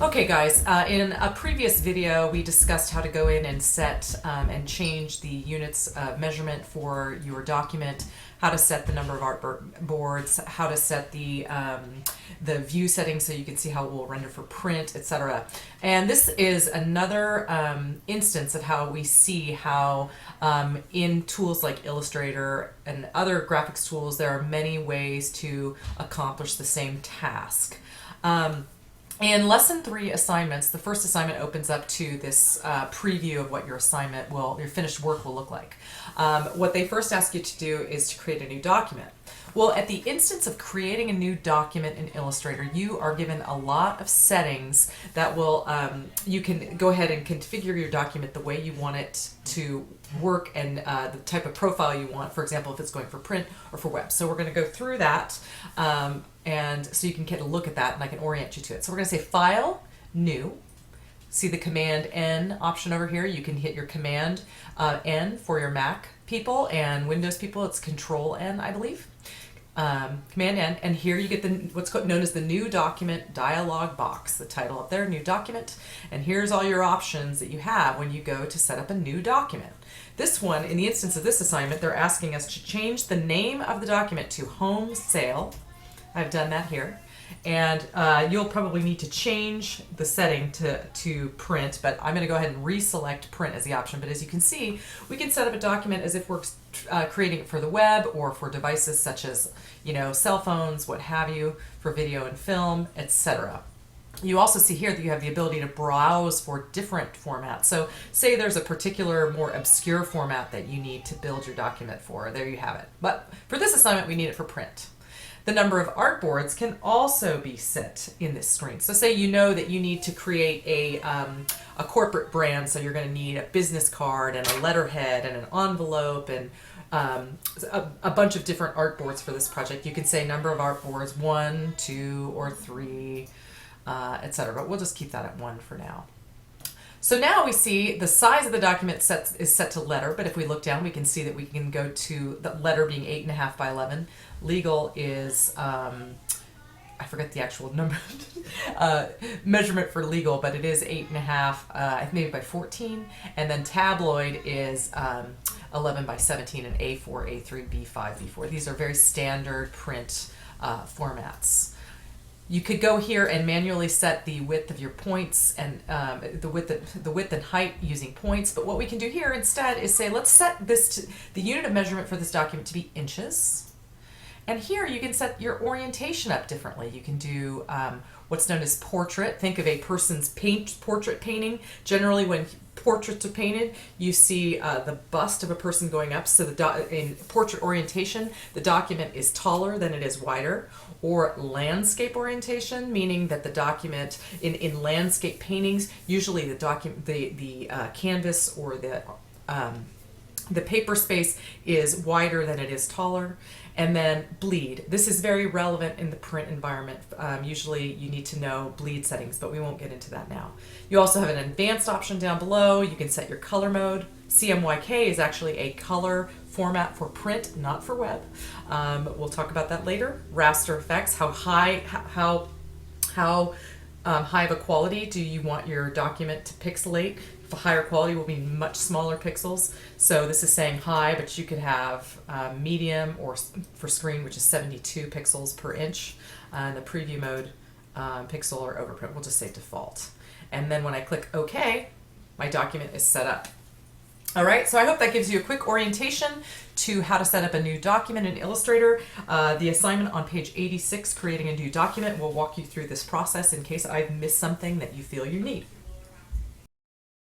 Okay guys, in a previous video we discussed how to go in and set and change the units of measurement for your document, how to set the number of artboards, how to set the view settings so you can see how it will render for print, etc. And this is another instance of how we see how in tools like Illustrator and other graphics tools there are many ways to accomplish the same task. In Lesson 3 assignments, the first assignment opens up to this preview of what your your finished work will look like. What they first ask you to do is to create a new document. Well, at the instance of creating a new document in Illustrator, you are given a lot of settings that will, you can go ahead and configure your document the way you want it to work and the type of profile you want, for example, if it's going for print or for web. So we're going to go through that and so you can get a look at that and I can orient you to it. So we're going to say File, New. See the Command N option over here. You can hit your Command N for your Mac people, and Windows people it's Control N, I believe. Command N, and here you get what's known as the New Document Dialog Box, the title up there, New Document, and here's all your options that you have when you go to set up a new document. This one, in the instance of this assignment, they're asking us to change the name of the document to Home Sale. I've done that here. And you'll probably need to change the setting to print, but I'm going to go ahead and reselect print as the option. But as you can see, we can set up a document as if we're creating it for the web or for devices such as, cell phones, what have you, for video and film, etc. You also see here that you have the ability to browse for different formats. So say there's a particular more obscure format that you need to build your document for. There you have it. But for this assignment, we need it for print. The number of artboards can also be set in this screen. So say you know that you need to create a corporate brand, so you're going to need a business card and a letterhead and an envelope and a bunch of different artboards for this project. You can say number of artboards, 1, 2, or 3, etc. But we'll just keep that at 1 for now. So now we see the size of the document is set to letter, but if we look down, we can see that we can go to the letter being 8.5 by 11. Legal is, I forget the actual number, measurement for legal, but it is 8.5, maybe by 14. And then tabloid is 11 by 17, and A4, A3, B5, B4. These are very standard print formats. You could go here and manually set the width of your points and the width and height using points. But what we can do here instead is say, let's set the unit of measurement for this document to be inches. And here you can set your orientation up differently. You can do what's known as portrait. Think of a person's portrait painting. Generally, when portraits are painted, you see the bust of a person going up. So in portrait orientation, the document is taller than it is wider. Or landscape orientation, meaning that the document in landscape paintings, usually the canvas or the paper space is wider than it is taller. And then bleed. This is very relevant in the print environment. Usually you need to know bleed settings, but we won't get into that now. You also have an advanced option down below. You can set your color mode. CMYK is actually a color format for print, not for web. We'll talk about that later. Raster effects, how high of a quality do you want your document to pixelate? For higher quality will be much smaller pixels. So this is saying high, but you could have medium or for screen, which is 72 pixels per inch. And the preview mode, pixel or overprint, we'll just say default. And then when I click OK, my document is set up. All right, so I hope that gives you a quick orientation to how to set up a new document in Illustrator. The assignment on page 86, creating a new document, will walk you through this process in case I've missed something that you feel you need.